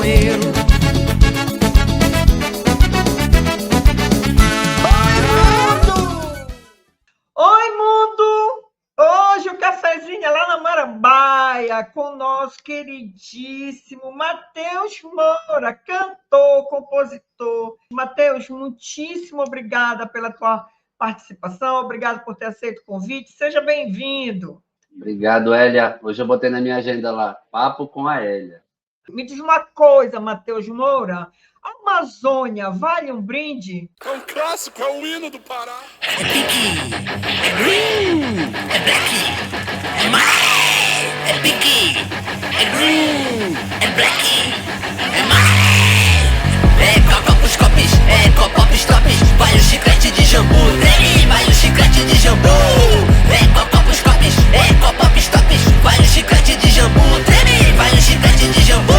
maconheiro. Oi, mundo! Hoje o cafezinho é lá na Marambaia com o nosso queridíssimo Matheus Moura, cantor, compositor. Matheus, muitíssimo obrigada pela tua participação, obrigado por ter aceito o convite. Seja bem-vindo. Obrigado, Hélia. Hoje eu botei na minha agenda lá, papo com a Hélia. Me diz uma coisa, Matheus Moura, a Amazônia vale um brinde? É um clássico, é o hino do Pará. É pique, é green, é black, é maré. É pique, é green, é black, é maré. É copos, copos, é copos, tops. Vai o chiclete de jambu, treme, vai o chiclete de jambu. É copos, copos, é copos, tops. Vai o chiclete de jambu, treme, vai o chiclete de jambu.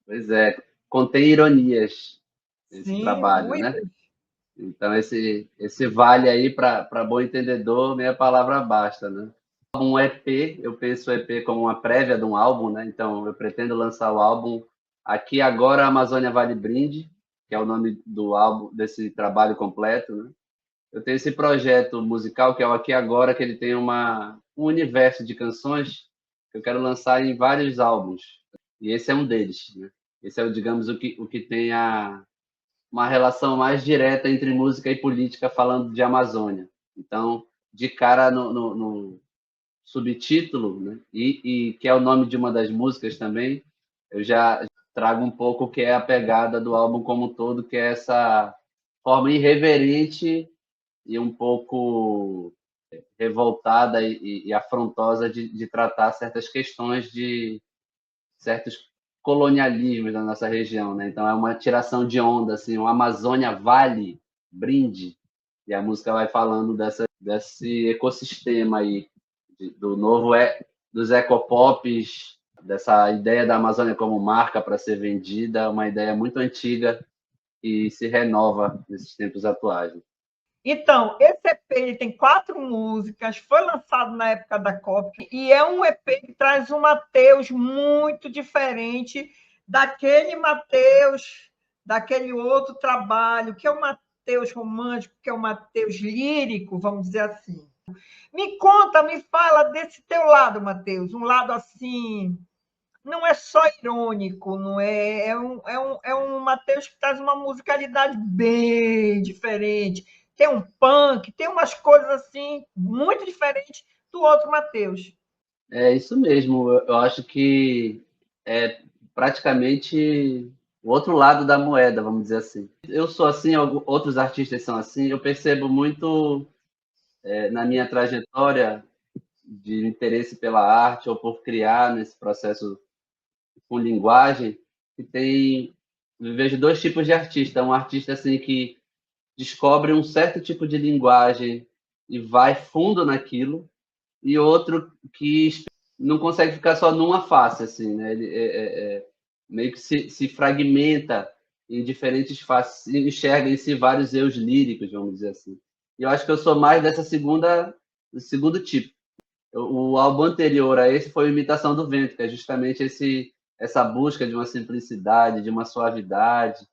Pois é, contém ironias esse Sim, trabalho, muito. né? Então, esse vale aí, para bom entendedor, meia palavra basta, né? Um EP, eu penso o EP como uma prévia de um álbum, né? Então, eu pretendo lançar o álbum Aqui Agora, Amazônia Vale Brinde, que é o nome do álbum, desse trabalho completo, né? Eu tenho esse projeto musical, que é o Aqui Agora, que ele tem um universo de canções que eu quero lançar em vários álbuns. E esse é um deles, né? Esse é, digamos, o que tem uma relação mais direta entre música e política, falando de Amazônia. Então, de cara no subtítulo, né? E que é o nome de uma das músicas também, eu já trago um pouco o que é a pegada do álbum como um todo, que é essa forma irreverente e um pouco revoltada e afrontosa de tratar certas questões de certos colonialismos da nossa região, né? Então é uma tiração de onda, assim, um Amazônia Vale Brinde, e a música vai falando desse ecossistema aí do novo dos ecopops, dessa ideia da Amazônia como marca para ser vendida, uma ideia muito antiga e se renova nesses tempos atuais. Então, esse EP ele tem 4 músicas, foi lançado na época da COP, e é um EP que traz um Matheus muito diferente daquele outro trabalho, que é o Matheus romântico, que é o Matheus lírico, vamos dizer assim. Me conta, me fala desse teu lado, Matheus, um lado assim, não é só irônico, não é? É um Mateus que traz uma musicalidade bem diferente. Tem um punk, tem umas coisas assim muito diferentes do outro Mateus. É isso mesmo. Eu acho que é praticamente o outro lado da moeda, vamos dizer assim. Eu sou assim, outros artistas são assim. Eu percebo muito na minha trajetória de interesse pela arte ou por criar nesse processo com linguagem, que tem, eu vejo dois tipos de artista. Um artista assim que descobre um certo tipo de linguagem e vai fundo naquilo, e outro que não consegue ficar só numa face, assim, né? Ele meio que se fragmenta em diferentes faces, e enxerga em si vários eus líricos, vamos dizer assim. E eu acho que eu sou mais do segundo tipo. O álbum anterior a esse foi Imitação do Vento, que é justamente essa busca de uma simplicidade, de uma suavidade,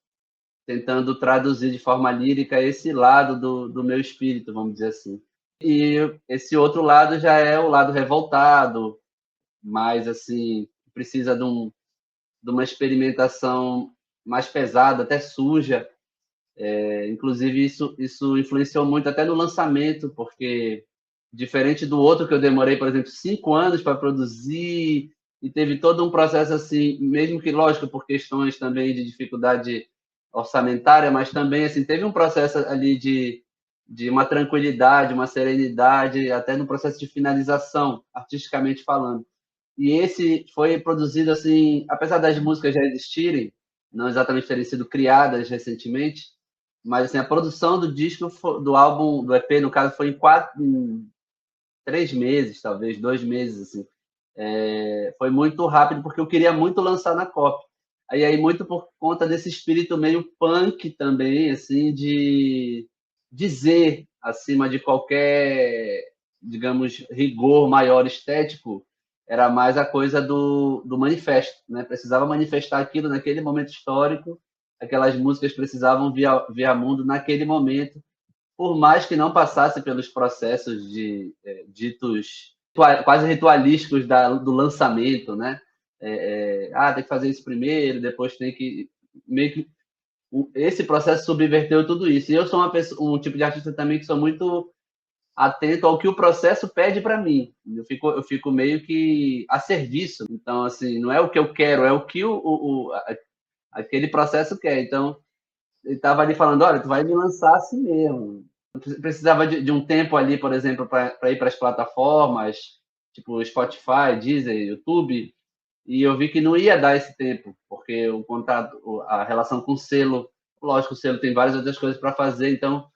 tentando traduzir de forma lírica esse lado do meu espírito, vamos dizer assim. E esse outro lado já é o lado revoltado, mais assim, precisa de uma experimentação mais pesada, até suja. Inclusive, isso influenciou muito até no lançamento, porque, diferente do outro que eu demorei, por exemplo, 5 anos para produzir, e teve todo um processo assim, mesmo que, lógico, por questões também de dificuldade orçamentária, mas também assim, teve um processo ali de uma tranquilidade, uma serenidade, até no processo de finalização, artisticamente falando. E esse foi produzido assim, apesar das músicas já existirem, não exatamente terem sido criadas recentemente, mas assim, a produção do disco, do álbum, do EP, no caso, foi em 3 meses, talvez, 2 meses, assim. Foi muito rápido, porque eu queria muito lançar na COP. Aí muito por conta desse espírito meio punk também, assim, de dizer, acima de qualquer, digamos, rigor maior estético, era mais a coisa do manifesto, né? Precisava manifestar aquilo naquele momento histórico, aquelas músicas precisavam via mundo naquele momento, por mais que não passasse pelos processos ditos quase ritualísticos do lançamento, né? Tem que fazer isso primeiro, depois tem que meio que esse processo subverteu tudo isso. E eu sou um tipo de artista também que sou muito atento ao que o processo pede para mim. Eu fico meio que a serviço. Então, assim, não é o que eu quero, é o que aquele processo quer. Então, ele estava ali falando, olha, tu vai me lançar assim mesmo. Eu precisava de um tempo ali, por exemplo, para ir para as plataformas, tipo Spotify, Deezer, YouTube, e eu vi que não ia dar esse tempo, porque o contato, a relação com o selo, lógico, o selo tem várias outras coisas para fazer, então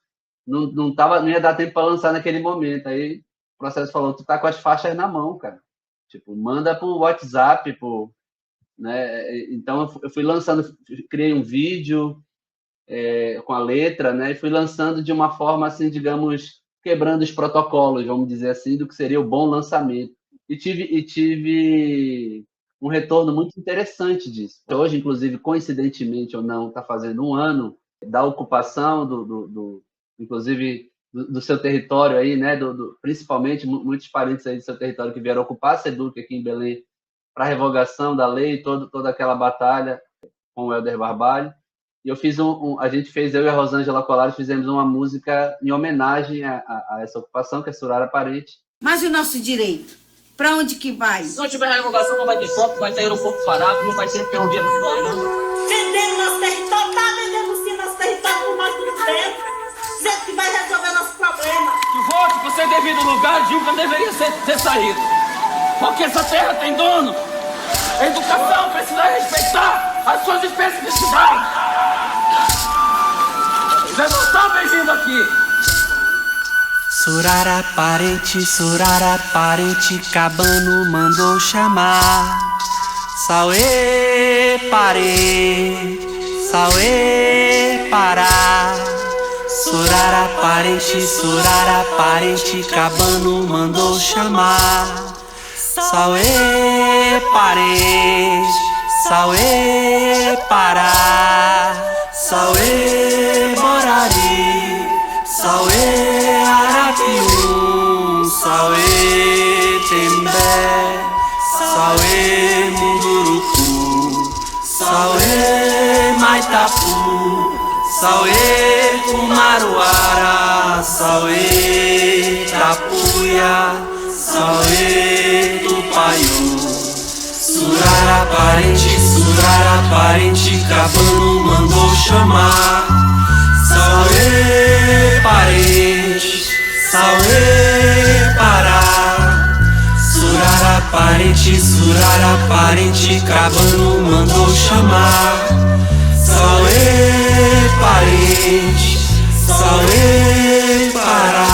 não ia dar tempo para lançar naquele momento. Aí o processo falou, tu tá com as faixas na mão, cara. Tipo, manda pro WhatsApp, né? Então eu fui lançando, criei um vídeo com a letra, né? E fui lançando de uma forma assim, digamos, quebrando os protocolos, vamos dizer assim, do que seria o bom lançamento. E tive um retorno muito interessante disso. Hoje, inclusive, coincidentemente ou não, está fazendo um ano da ocupação inclusive do seu território aí, né? Principalmente muitos parentes aí do seu território que vieram ocupar a SEDUC aqui em Belém para a revogação da lei, toda aquela batalha com o Helder Barbalho. E eu fiz a gente fez, eu e a Rosângela Colares, fizemos uma música em homenagem a essa ocupação, que é Surara Parente. Mas e o nosso direito? Para onde que vai? Se não tiver revogação, não vai ter foco, vai ter aeroporto parado, não vai ter ferrovia no fora, não. Vendendo nosso território, tá vendendo sim nosso território por nós tudo dentro. Dizendo que vai resolver nosso problema. Que volte pro seu devido lugar, Dilma deveria ter saído. Porque essa terra tem dono. A educação precisa respeitar as suas especificidades. Vocês não estão bem-vindos aqui. Surara parente, Cabano mandou chamar. Sauê parente, Pará. Surara parente, Cabano mandou chamar. Sauê parente, Pará. Sauê Borari, Sauê Arapiú, Sauê Tembé, Sauê Munduruku, Sauê Maitapu, Sauê Kumaruara, Sauê Tapuia, Sauê Tupaiu, Surara parente, Cabano mandou chamar. Sauê parente, Sauê Pará. Surara parente, Cabano mandou chamar. Sauê parente, Sauê Pará.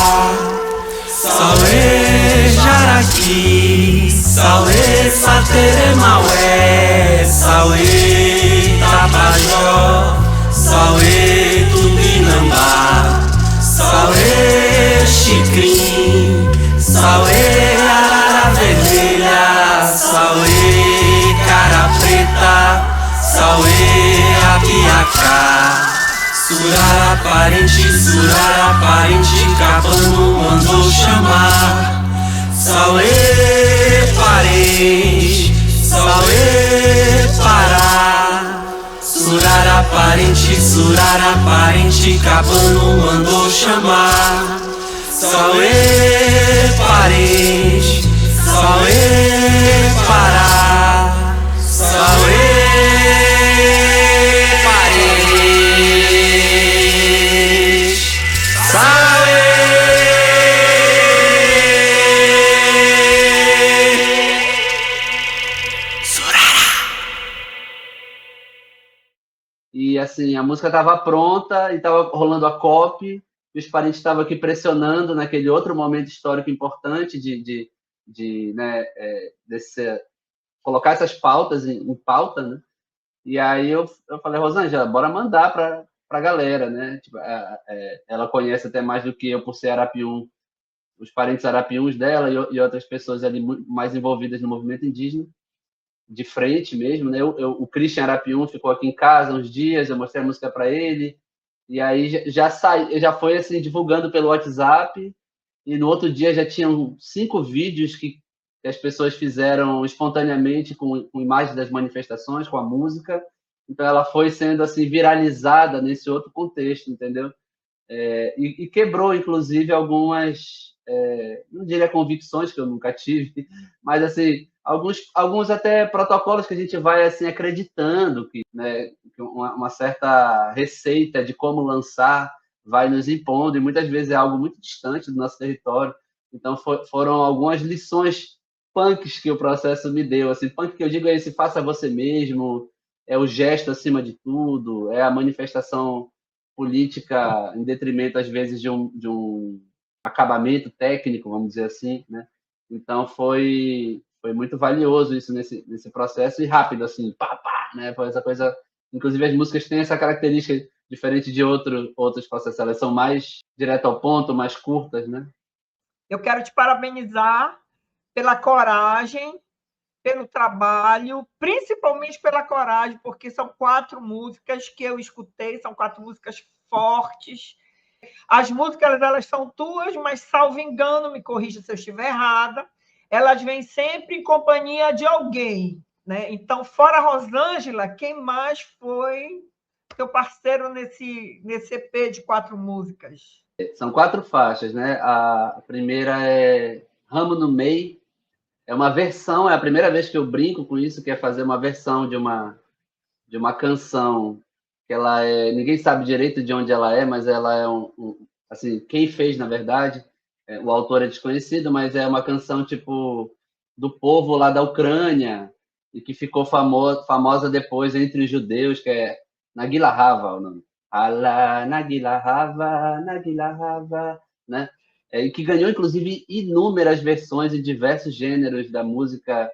Sauê Jaraqui, Sauê Sateremaué, Sauê Tapajó, Sauê Tupinambá, Sauê Xicrim, Sauê Arara Vermelha, Sauê Cara Preta, Sauê Apiacá. Surara parente, Cabano mandou chamar. Sauê parente, Sauê Pará. Surara parente, Cabano mandou chamar. Sauê parente, Sauê Pará. Sauê E assim, a música estava pronta e estava rolando a copy, e os parentes estavam aqui pressionando naquele outro momento histórico importante de né, colocar essas pautas em pauta, né? E aí eu falei, Rosângela, bora mandar para a galera, né? Tipo, ela conhece até mais do que eu por ser arapium, os parentes arapiuns dela e outras pessoas ali mais envolvidas no movimento indígena, de frente mesmo, né? O Christian Arapium ficou aqui em casa uns dias, eu mostrei a música para ele, e aí já foi assim divulgando pelo WhatsApp, e no outro dia já tinham 5 vídeos que as pessoas fizeram espontaneamente com imagens das manifestações, com a música. Então ela foi sendo assim viralizada nesse outro contexto, entendeu? E quebrou inclusive algumas, não diria convicções, que eu nunca tive, mas assim alguns até protocolos que a gente vai assim acreditando que, né, uma certa receita de como lançar vai nos impondo, e muitas vezes é algo muito distante do nosso território. Então foram algumas lições punks que o processo me deu. Assim, punk que eu digo é esse faça você mesmo, é o gesto acima de tudo, é a manifestação política em detrimento às vezes de um acabamento técnico, vamos dizer assim, né? Então foi muito valioso isso nesse processo, e rápido, assim, pá, né? Foi essa coisa. Inclusive as músicas têm essa característica diferente de outros processos, elas são mais direto ao ponto, mais curtas, né? Eu quero te parabenizar pela coragem, pelo trabalho, principalmente pela coragem, porque são 4 músicas que eu escutei, são 4 músicas fortes. As músicas, elas são tuas, mas, salvo engano, me corrija se eu estiver errada, elas vêm sempre em companhia de alguém, né? Então, fora Rosângela, quem mais foi teu parceiro nesse EP de 4 músicas? São 4 faixas, né? A primeira é Ramo no Meio. É uma versão, é a primeira vez que eu brinco com isso, que é fazer uma versão de uma canção que ela ninguém sabe direito de onde ela é, mas ela é assim, quem fez, na verdade, o autor é desconhecido, mas é uma canção tipo do povo lá da Ucrânia, e que ficou famosa depois entre os judeus, que é Nagila Hava, o nome. Alá, Nagila Hava, né? E que ganhou, inclusive, inúmeras versões em diversos gêneros da música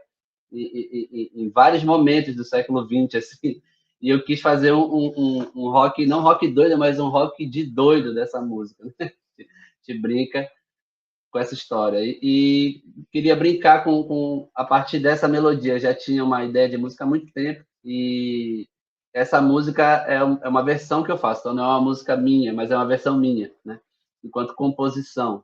em vários momentos do século XX, assim. E eu quis fazer um rock, não rock doido, mas um rock de doido dessa música, né? Te brinca com essa história. E queria brincar com a partir dessa melodia. Já tinha uma ideia de música há muito tempo, e essa música é uma versão que eu faço, então não é uma música minha, mas é uma versão minha, né? Enquanto composição.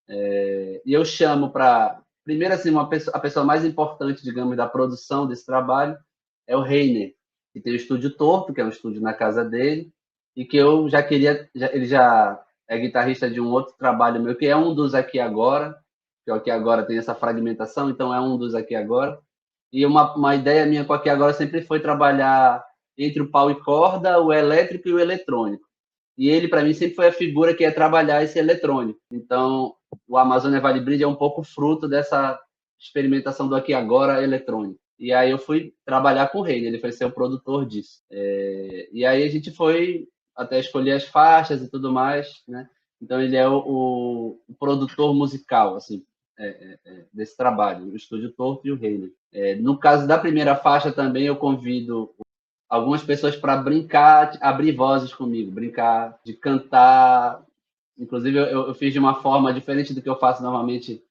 E eu chamo para primeiro, assim, a pessoa mais importante, digamos, da produção desse trabalho é o Reiner, que tem o Estúdio Torto, que é um estúdio na casa dele, e que eu já queria... ele já é guitarrista de um outro trabalho meu, que é um dos Aqui Agora, que o Aqui Agora tem essa fragmentação, então é um dos Aqui Agora. E uma ideia minha com o Aqui Agora sempre foi trabalhar entre o pau e corda, o elétrico e o eletrônico. E ele, para mim, sempre foi a figura que ia trabalhar esse eletrônico. Então, o Amazônia Vale Brinde é um pouco fruto dessa experimentação do Aqui Agora eletrônico. E aí eu fui trabalhar com o Reiner, ele foi ser o produtor disso. E aí a gente foi até escolher as faixas e tudo mais, né? Então ele é o produtor musical, assim, desse trabalho, o Estúdio Torto e o Reiner. No caso da primeira faixa também eu convido algumas pessoas para brincar, abrir vozes comigo, brincar de cantar. Inclusive eu fiz de uma forma diferente do que eu faço normalmente.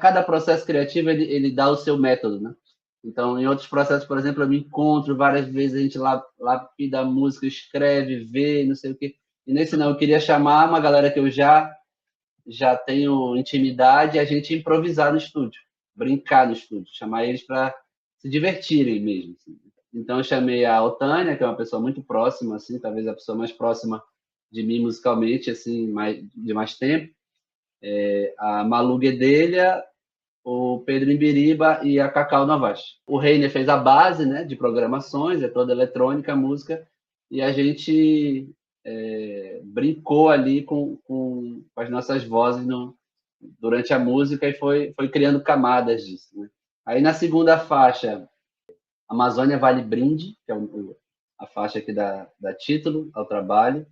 Cada processo criativo ele dá o seu método, né? Então, em outros processos, por exemplo, eu me encontro várias vezes, a gente lapida a música, escreve, vê, não sei o quê. E nesse não, eu queria chamar uma galera que eu já tenho intimidade e a gente improvisar no estúdio, brincar no estúdio, chamar eles para se divertirem mesmo. Assim. Então, eu chamei a Otânia, que é uma pessoa muito próxima, assim, talvez a pessoa mais próxima de mim musicalmente, assim, de mais tempo. A Malu Guedelha, o Pedro Imbiriba e a Cacau Novaes. O Reiner fez a base, né, de programações, é toda eletrônica, música, e a gente brincou ali com as nossas vozes durante a música e foi criando camadas disso. Né? Aí na segunda faixa, Amazônia Vale Brinde, que é a faixa que dá título ao trabalho.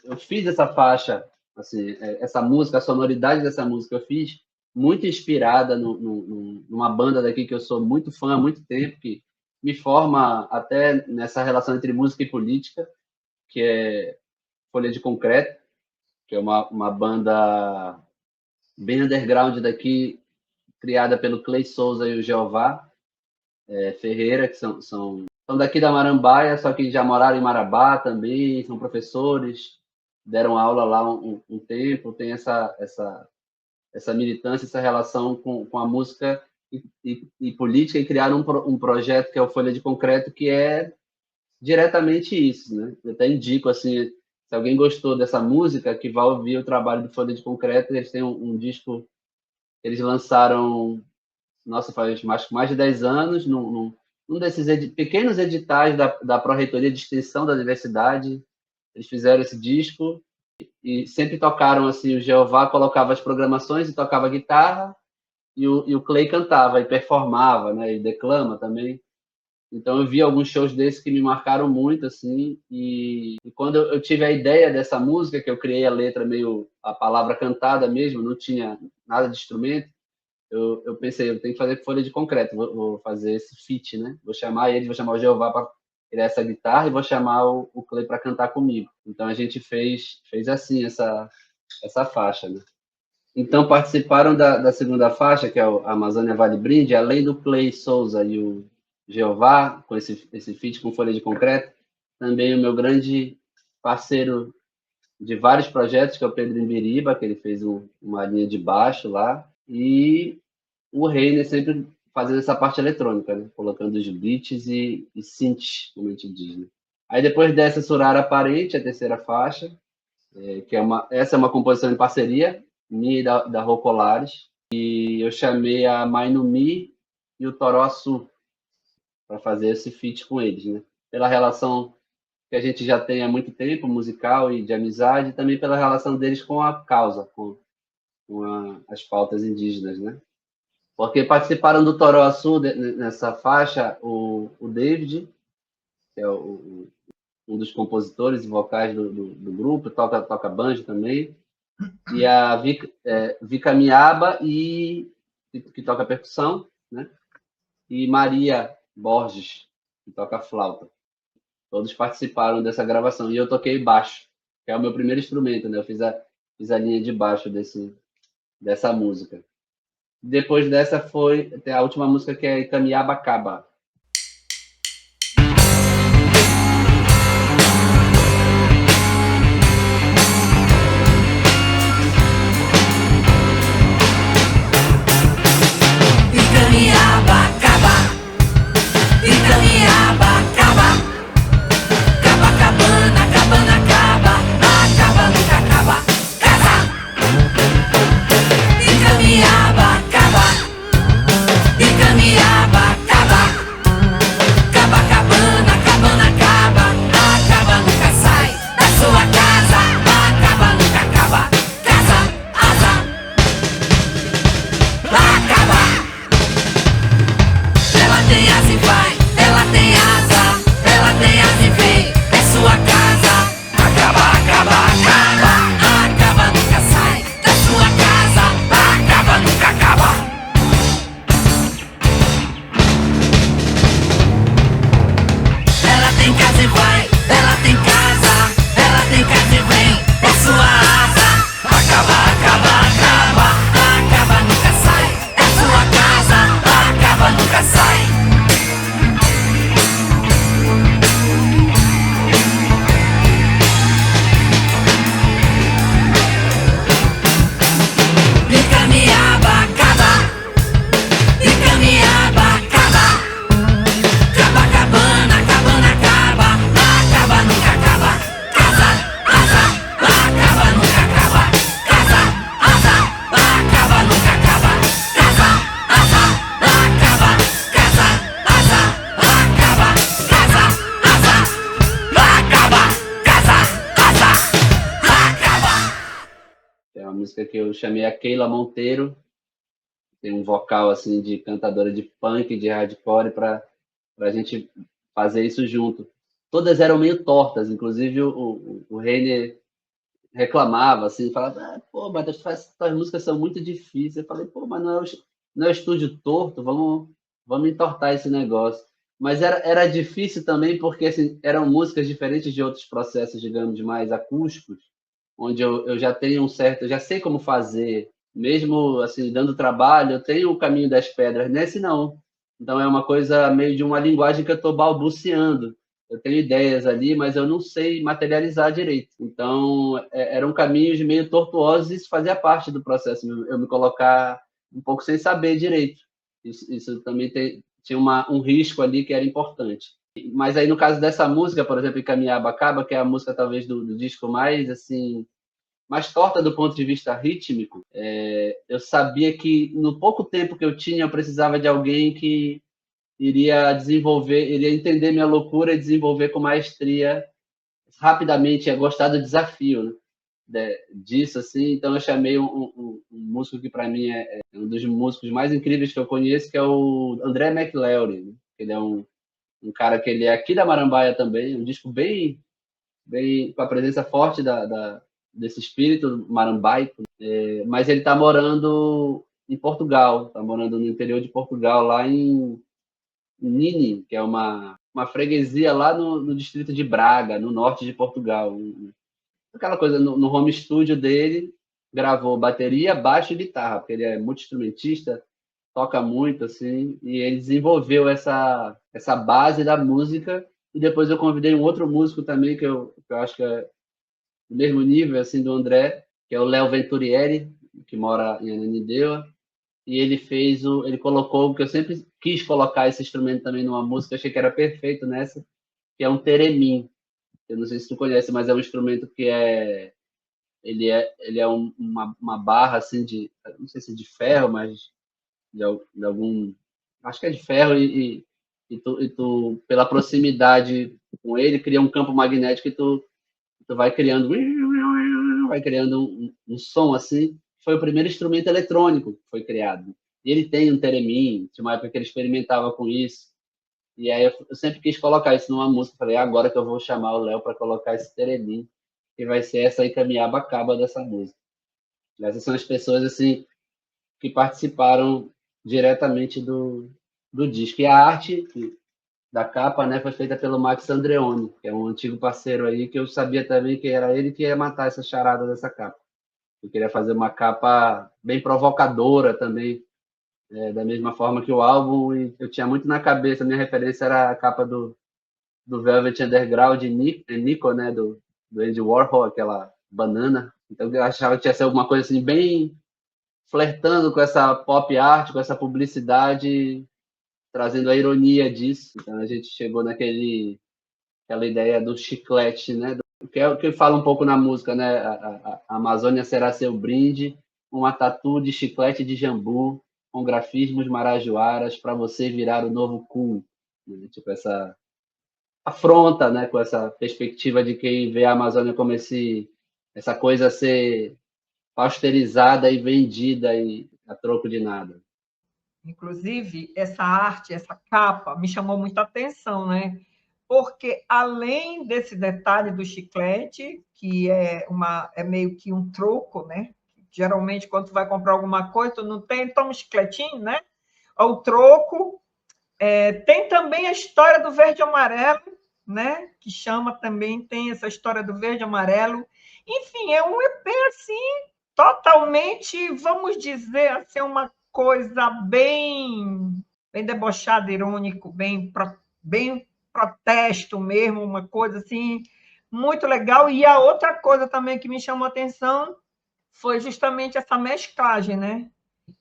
Eu fiz essa faixa, assim, essa música, a sonoridade dessa música eu fiz muito inspirada numa banda daqui que eu sou muito fã há muito tempo, que me forma até nessa relação entre música e política, que é Folha de Concreto, que é uma banda bem underground daqui, criada pelo Clay Souza e o Jeová Ferreira, que são daqui da Marambaia, só que já moraram em Marabá também, são professores, deram aula lá um tempo, tem essa militância, essa relação com a música e política, e criaram um projeto que é o Folha de Concreto, que é diretamente isso, né? Eu até indico, assim, se alguém gostou dessa música, que vai ouvir o trabalho do Folha de Concreto. Eles têm um disco que eles lançaram, nossa, faz mais de 10 anos, num desses pequenos editais da Pró-Reitoria de Extensão da Universidade. Eles fizeram esse disco e sempre tocaram, assim, o Jeová colocava as programações e tocava guitarra, e o Clay cantava e performava, né, e declama também. Então eu vi alguns shows desses que me marcaram muito, assim, e quando eu tive a ideia dessa música, que eu criei a letra meio a palavra cantada mesmo, não tinha nada de instrumento, eu pensei, eu tenho que fazer Folha de Concreto, vou fazer esse feat, né? Vou chamar o Jeová para criar essa guitarra e vou chamar o Clay para cantar comigo. Então a gente fez assim essa faixa, né? Então participaram da segunda faixa, que é a Amazônia Vale Brinde, além do Clay Souza e o Jeová, com esse feat com Folha de Concreto, também o meu grande parceiro de vários projetos, que é o Pedro Imbiriba, que ele fez uma linha de baixo lá, e o Reiner sempre fazendo essa parte eletrônica, né? Colocando os beats e synths, como a gente diz. Né? Aí depois dessa, Surara Aparente, a terceira faixa, que essa é uma composição em parceria, minha e da Rocolares, e eu chamei a Mainumi e o Toró Açu para fazer esse feat com eles, né? Pela relação que a gente já tem há muito tempo, musical e de amizade, e também pela relação deles com a causa, com as pautas indígenas, né? Porque participaram do Toró Açu nessa faixa o David, que é um dos compositores e vocais do grupo, toca banjo também, e a Vika Miaba, que toca percussão, né? E Maria Borges, que toca flauta. Todos participaram dessa gravação. E eu toquei baixo, que é o meu primeiro instrumento, né? Eu fiz a linha de baixo dessa música. Depois dessa tem a última música, que é Camiaba Caba. Icamiaba, acaba. Cabacabana, cabana acaba. Acaba nunca sai da sua casa. Acaba nunca acaba. Casa, asa. Acaba. Ela tem asa e vai. Ela tem asa. Ela tem asa e vem. É sua casa. Acaba, acaba, acaba. Acaba nunca sai da sua casa. Acaba nunca acaba. Ela tem casa e vai, ela tem casa e vem, é sua asa. Acaba, acaba, acaba, acaba nunca sai, é sua casa, acaba nunca sai. Icamiaba, acaba. Icamiaba, acaba. Cabacabana, cabana acaba. Acaba nunca acaba. Casa, asa. Acaba nunca acaba. Casa, asa. Acaba nunca acaba. Casa, asa. Acaba. Casa, asa. Acaba. Casa, asa. Acaba. Casa, asa. Acaba. É uma música que eu chamei a Keila Monteiro, tem um vocal assim de cantadora de punk, de hardcore, para a gente fazer isso junto. Todas eram meio tortas, inclusive o Reiner reclamava, assim, falava, pô, mas tuas músicas são muito difíceis. Eu falei, pô, mas não é o estúdio torto, vamos entortar esse negócio. Mas era difícil também porque assim, eram músicas diferentes de outros processos, digamos, mais acústicos, onde eu já tenho eu já sei como fazer, mesmo assim, dando trabalho, eu tenho o caminho das pedras, nesse não. Então é uma coisa meio de uma linguagem que eu estou balbuciando. Eu tenho ideias ali, mas eu não sei materializar direito. Então eram caminhos meio tortuosos e isso fazia parte do processo, eu me colocar um pouco sem saber direito. Isso também tinha um risco ali que era importante. Mas aí no caso dessa música, por exemplo, Icamiaba Acaba, que é a música talvez do disco mais assim mais torta do ponto de vista rítmico, eu sabia que no pouco tempo que eu tinha eu precisava de alguém que iria entender minha loucura e desenvolver com maestria rapidamente, ia gostar do desafio, né, disso assim. Então eu chamei um músico que para mim é um dos músicos mais incríveis que eu conheço, que é o André McLeod, né? Ele é um cara que ele é aqui da Marambaia também, um disco bem com a presença forte desse espírito marambaico, mas ele está morando em Portugal, está morando no interior de Portugal, lá em Nini, que é uma freguesia lá no distrito de Braga, no norte de Portugal. Aquela coisa, no home studio dele, gravou bateria, baixo e guitarra, porque ele é multi-instrumentista, toca muito, assim, e ele desenvolveu essa base da música, e depois eu convidei um outro músico também, que eu acho que é do mesmo nível, assim, do André, que é o Léo Venturieri, que mora em Ananindeua, e ele colocou, que eu sempre quis colocar esse instrumento também numa música, achei que era perfeito nessa, que é um teremim. Eu não sei se tu conhece, mas é um instrumento que ele é uma barra, assim, não sei se de ferro, mas de algum, acho que é de ferro, e tu, pela proximidade com ele, cria um campo magnético e tu vai criando um som assim. Foi o primeiro instrumento eletrônico que foi criado. E ele tem um theremin, tinha uma época que ele experimentava com isso. E aí eu sempre quis colocar isso numa música. Falei, agora que eu vou chamar o Léo para colocar esse theremin, que vai ser essa Icamiaba Acaba dessa música. Essas são as pessoas assim que participaram diretamente do disco. E a arte da capa, né, foi feita pelo Max Andreoni, que é um antigo parceiro aí, que eu sabia também que era ele que ia matar essa charada dessa capa. Eu queria fazer uma capa bem provocadora também, da mesma forma que o álbum, e eu tinha muito na cabeça, minha referência era a capa do Velvet Underground de Nico, né, do Andy Warhol, aquela banana. Então eu achava que tinha ser alguma coisa assim, bem flertando com essa pop art, com essa publicidade, trazendo a ironia disso. Então a gente chegou aquela ideia do chiclete, né? Que é o que fala um pouco na música, né? A Amazônia será seu brinde, uma tatu de chiclete de jambu, com grafismos marajoaras para você virar o novo cool. Né? Tipo, essa afronta, né, com essa perspectiva de quem vê a Amazônia como essa coisa a ser pasteurizada e vendida a troco de nada. Inclusive, essa arte, essa capa, me chamou muita atenção, né? Porque, além desse detalhe do chiclete, que é meio que um troco, né? Geralmente, quando tu vai comprar alguma coisa, tu não tem, toma um chicletinho, né? O troco. Tem também a história do verde e amarelo, né? Que chama também, tem essa história do verde e amarelo. Enfim, é um EP, assim, totalmente, vamos dizer, assim, uma coisa bem debochada, irônico, bem protesto mesmo, uma coisa assim muito legal. E a outra coisa também que me chamou a atenção foi justamente essa mesclagem, né?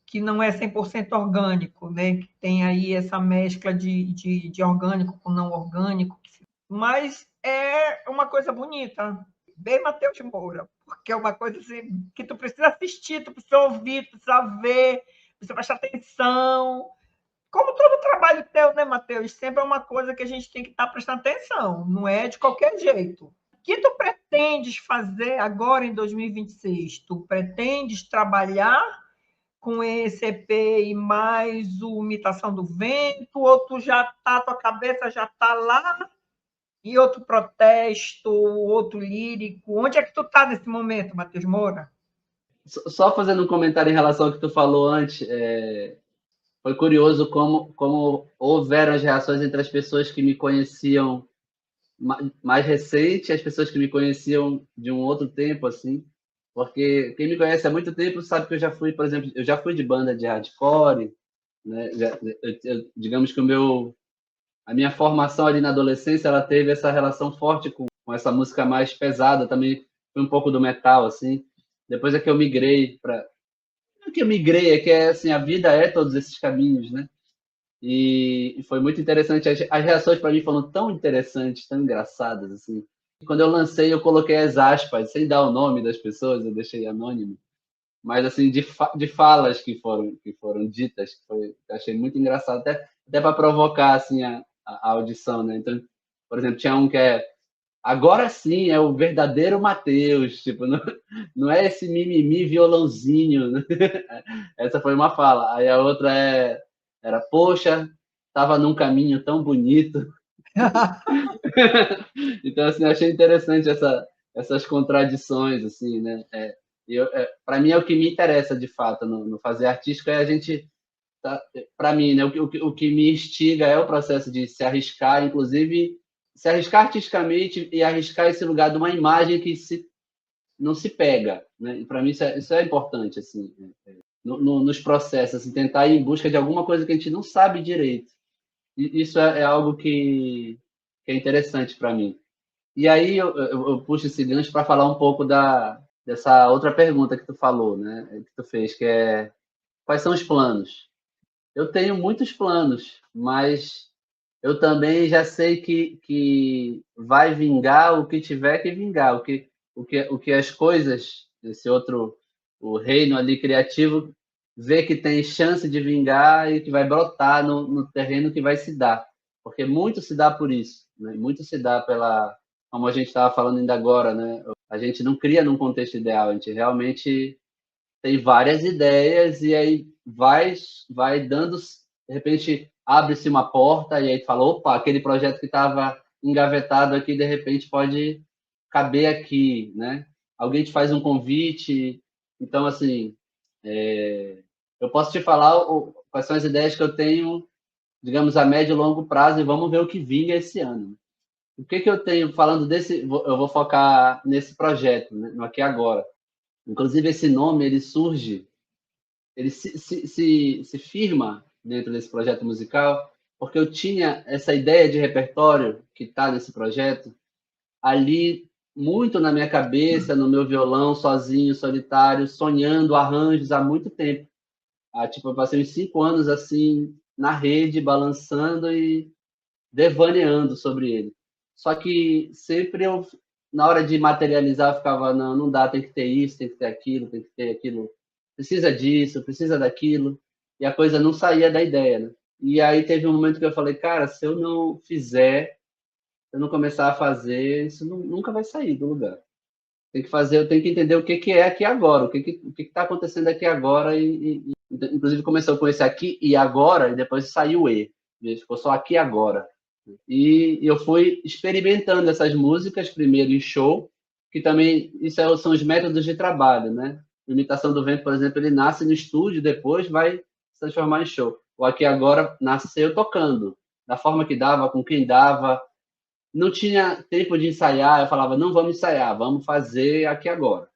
Que não é 100% orgânico, né? Que tem aí essa mescla de orgânico com não orgânico, mas é uma coisa bonita. Bem Matheus Moura, porque é uma coisa assim, que tu precisa assistir, tu precisa ouvir, tu precisa ver, precisa prestar atenção. Como todo trabalho teu, né, Matheus? Sempre é uma coisa que a gente tem que estar prestando atenção, não é de qualquer jeito. O que tu pretendes fazer agora em 2026? Tu pretendes trabalhar com esse EP e mais o Imitação do Vento, ou tu tua cabeça já está lá e outro protesto, outro lírico? Onde é que tu está nesse momento, Matheus Moura? Só fazendo um comentário em relação ao que tu falou antes, foi curioso como houveram as reações entre as pessoas que me conheciam mais recente, as pessoas que me conheciam de um outro tempo, assim, porque quem me conhece há muito tempo sabe que eu já fui, por exemplo, eu já fui de banda de hardcore, né? Digamos que a minha formação ali na adolescência, ela teve essa relação forte com essa música mais pesada, também foi um pouco do metal, assim. Depois é que eu migrei para... Não é que eu migrei, é que assim, a vida é todos esses caminhos, né? E foi muito interessante. As reações para mim foram tão interessantes, tão engraçadas, assim. Quando eu lancei, eu coloquei as aspas, sem dar o nome das pessoas, eu deixei anônimo. Mas, assim, de falas que foram ditas, eu achei muito engraçado, até para provocar, assim, a audição, né? Então, por exemplo, tinha um que agora sim, é o verdadeiro Matheus, tipo, não é esse mimimi violãozinho, né? Essa foi uma fala. Aí a outra era, poxa, estava num caminho tão bonito. Então, assim, eu achei interessante essas contradições, assim, né? Para mim, é o que me interessa, de fato, no fazer artístico, é a gente... Para mim, né, o que me instiga é o processo de se arriscar, inclusive se arriscar artisticamente e arriscar esse lugar de uma imagem que não se pega, né? E para mim isso é importante, assim, nos processos, assim, tentar ir em busca de alguma coisa que a gente não sabe direito. E isso é algo que é interessante para mim. E aí eu puxo esse gancho para falar um pouco dessa outra pergunta que tu falou, né? Que tu fez, que é quais são os planos? Eu tenho muitos planos, mas eu também já sei que vai vingar o que tiver que vingar, o que as coisas, o reino ali criativo, vê que tem chance de vingar e que vai brotar no terreno que vai se dar. Porque muito se dá por isso, né? Muito se dá como a gente estava falando ainda agora, né? A gente não cria num contexto ideal, a gente realmente tem várias ideias e aí vai dando, de repente abre-se uma porta e aí fala, opa, aquele projeto que estava engavetado aqui, de repente pode caber aqui, né? Alguém te faz um convite. Então, assim, eu posso te falar quais são as ideias que eu tenho, digamos, a médio e longo prazo, e vamos ver o que vinga esse ano. O que eu tenho falando desse... Eu vou focar nesse projeto, né, no aqui e agora. Inclusive, esse nome, ele surge, ele se firma dentro desse projeto musical, porque eu tinha essa ideia de repertório que está nesse projeto ali muito na minha cabeça, no meu violão, sozinho, solitário, sonhando arranjos há muito tempo. Tipo, eu passei uns 5 anos assim, na rede, balançando e devaneando sobre ele. Só que sempre na hora de materializar, eu ficava, não dá, tem que ter isso, tem que ter aquilo, precisa disso, precisa daquilo. e a coisa não saía da ideia, né? E aí teve um momento que eu falei, cara, se eu não fizer, se eu não começar a fazer, isso nunca vai sair do lugar. Tem que fazer, eu tenho que entender o que é aqui agora, o que está acontecendo aqui agora, inclusive começou com esse aqui e agora, e depois saiu o E, ficou só aqui agora. E eu fui experimentando essas músicas, primeiro em show, que também, são os métodos de trabalho, né? Imitação do Vento, por exemplo, ele nasce no estúdio, depois vai se transformar em show. O Aqui Agora nasceu tocando, da forma que dava, com quem dava. Não tinha tempo de ensaiar, eu falava, não vamos ensaiar, vamos fazer aqui agora.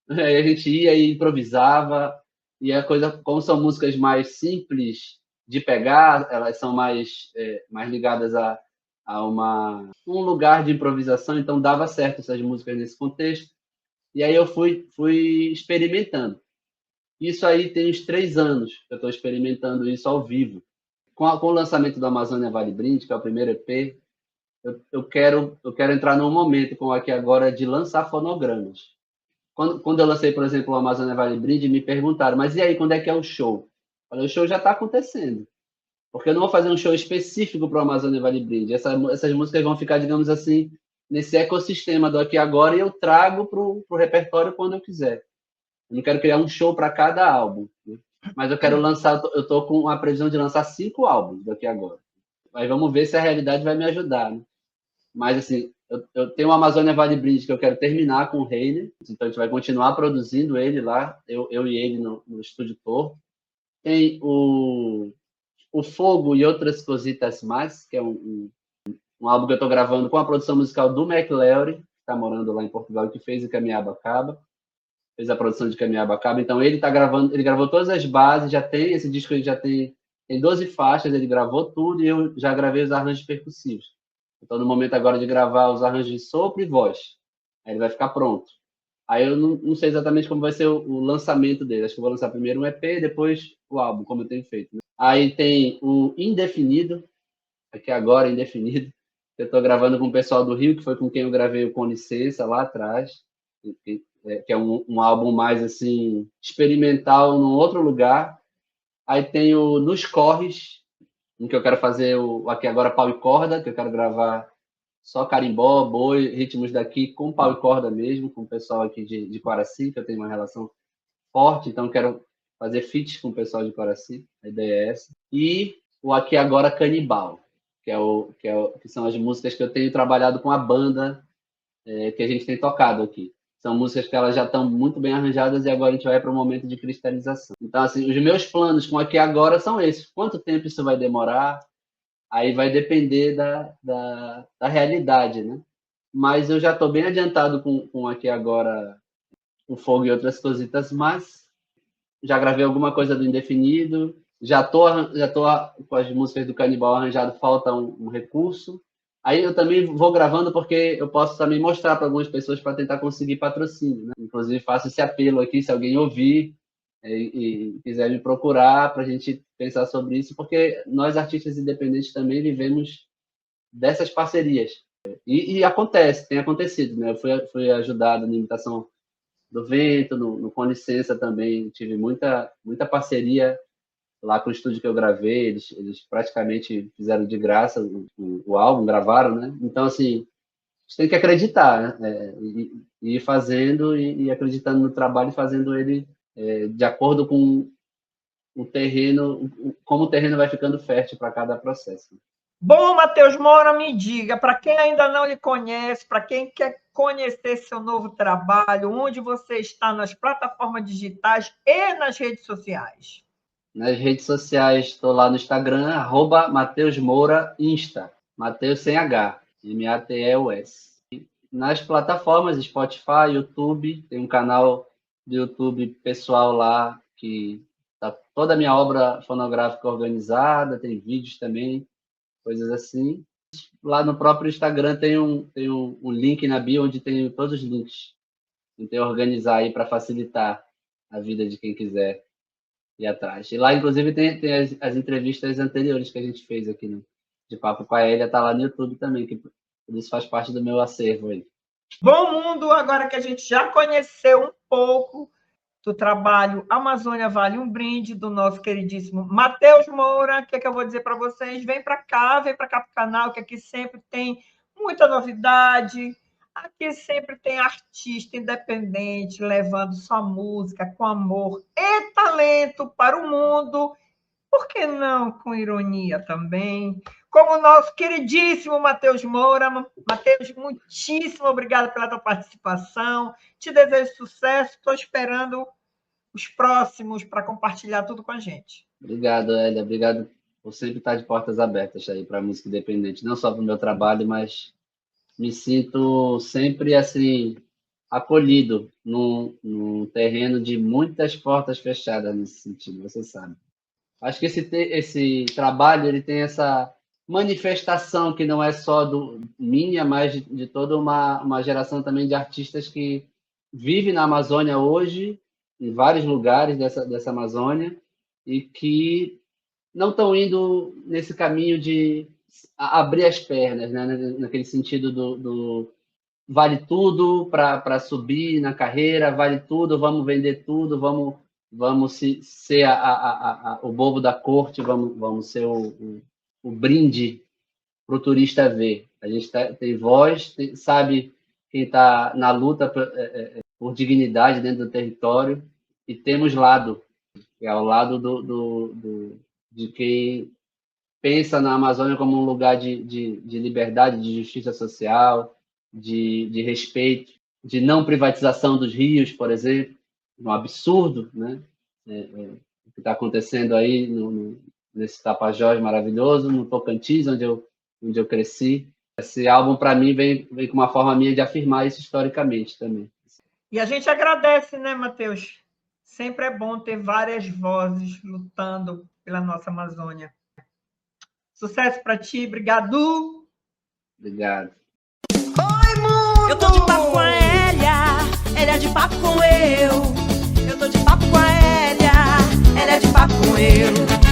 Aí a gente ia e improvisava, e a coisa, como são músicas mais simples de pegar, elas são mais ligadas a um lugar de improvisação, então dava certo essas músicas nesse contexto. E aí eu fui experimentando. Isso aí tem uns 3 anos que eu estou experimentando isso ao vivo. Com o lançamento do Amazônia Vale Brinde, que é o primeiro EP, eu quero entrar num momento com Aqui Agora de lançar fonogramas. Quando eu lancei, por exemplo, o Amazônia Vale Brinde, me perguntaram, mas e aí, quando é que é o show? Eu falei, o show já está acontecendo. Porque eu não vou fazer um show específico para o Amazônia Vale Brinde. Essas músicas vão ficar, digamos assim, nesse ecossistema do Aqui Agora e eu trago para o repertório quando eu quiser. Eu não quero criar um show para cada álbum, né? Mas eu quero lançar, eu estou com a previsão de lançar 5 álbuns do Aqui Agora. Aí vamos ver se a realidade vai me ajudar, né? Mas, assim, eu tenho o Amazônia Vale Brinde que eu quero terminar com o Reiner, então a gente vai continuar produzindo ele lá, eu e ele no Estúdio Torto. Tem o Fogo e Outras Cositas Mais, que é um álbum que eu estou gravando com a produção musical do McLeod, que está morando lá em Portugal, e que fez o Caminhabacaba, fez a produção de Caminhabacaba. Então ele está gravando, ele gravou todas as bases, já tem esse disco, ele já tem 12 faixas, ele gravou tudo e eu já gravei os arranjos percussivos. Estou no momento agora de gravar os arranjos de sopro e voz. Aí ele vai ficar pronto. Aí eu não sei exatamente como vai ser o lançamento dele. Acho que eu vou lançar primeiro um EP, depois o álbum, como eu tenho feito, né? Aí tem o Indefinido, Aqui Agora, Indefinido, que eu estou gravando com o pessoal do Rio, que foi com quem eu gravei o Com Licença lá atrás, que é um álbum mais assim experimental num outro lugar. Aí tem o Nos Corres, em que eu quero fazer o Aqui Agora Pau e Corda, que eu quero gravar só carimbó, boi, ritmos daqui com pau e corda mesmo, com o pessoal aqui de Coraci, que eu tenho uma relação forte, então quero fazer feats com o pessoal de Coraci, a ideia é essa. E o Aqui Agora Canibal, que são as músicas que eu tenho trabalhado com a banda que a gente tem tocado aqui. São músicas que elas já estão muito bem arranjadas e agora a gente vai para um momento de cristalização. Então, assim, os meus planos com Aqui Agora são esses. Quanto tempo isso vai demorar? Aí vai depender da realidade, né? Mas eu já estou bem adiantado com Aqui Agora, o Fogo e Outras Cositas Mais. Já gravei alguma coisa do Indefinido. Já tô com as músicas do Canibal arranjado, falta um recurso. Aí eu também vou gravando porque eu posso também mostrar para algumas pessoas para tentar conseguir patrocínio, né? Inclusive faço esse apelo aqui, se alguém ouvir e quiser me procurar para a gente pensar sobre isso, porque nós artistas independentes também vivemos dessas parcerias. E tem acontecido, né? Eu fui ajudado na imitação do Vento, no Com Licença também, tive muita parceria lá com o estúdio que eu gravei, eles praticamente fizeram de graça o álbum, gravaram, né? Então, assim, a gente tem que acreditar, né? E ir fazendo e acreditando no trabalho e fazendo ele de acordo com o terreno, como o terreno vai ficando fértil para cada processo. Bom, Matheus Moura, me diga, para quem ainda não lhe conhece, para quem quer conhecer seu novo trabalho, onde você está nas plataformas digitais e nas redes sociais? Nas redes sociais, estou lá no Instagram, @MatheusMoura Insta, Matheus sem H, Mateus. Nas plataformas, Spotify, YouTube, tem um canal do YouTube pessoal lá, que tá toda a minha obra fonográfica organizada, tem vídeos também, coisas assim. Lá no próprio Instagram tem um link na bio, onde tem todos os links. Tentei organizar aí para facilitar a vida de quem quiser ir atrás. E lá, inclusive, tem as entrevistas anteriores que a gente fez aqui, né? De Papo com a Elia, tá lá no YouTube também, que por isso faz parte do meu acervo aí. Bom, Mundo, agora que a gente já conheceu um pouco do trabalho Amazônia Vale um Brinde, do nosso queridíssimo Matheus Moura. O que é que eu vou dizer para vocês? Vem para cá para o canal, que aqui sempre tem muita novidade. Aqui sempre tem artista independente levando sua música com amor e talento para o mundo. Por que não com ironia também? Como o nosso queridíssimo Matheus Moura. Matheus, muitíssimo obrigado pela tua participação. Te desejo sucesso. Estou esperando os próximos para compartilhar tudo com a gente. Obrigado, Hélia. Obrigado por sempre estar de portas abertas aí para a música independente. Não só para o meu trabalho, mas me sinto sempre assim acolhido num terreno de muitas portas fechadas nesse sentido, você sabe. Acho que esse trabalho ele tem essa manifestação que não é só minha, mas de toda uma geração também de artistas que vive na Amazônia hoje, em vários lugares dessa Amazônia, e que não estão indo nesse caminho de abrir as pernas, né? Naquele sentido do vale tudo para subir na carreira, vale tudo, vamos vender tudo, vamos ser o bobo da corte, vamos ser o brinde para o turista ver. A gente tem voz, sabe quem está na luta por dignidade dentro do território, e temos lado, que é o lado de quem pensa na Amazônia como um lugar de liberdade, de justiça social, de respeito, de não privatização dos rios, por exemplo, um absurdo, né? O que está acontecendo aí nesse Tapajós maravilhoso, no Tocantins, onde eu cresci. Esse álbum, para mim, vem com uma forma minha de afirmar isso historicamente também. E a gente agradece, né, Matheus? Sempre é bom ter várias vozes lutando pela nossa Amazônia. Sucesso para ti, obrigado. Obrigado. Oi, mundo! Eu tô de papo com a Hélia de papo com eu. Eu tô de papo com a Hélia de papo com eu.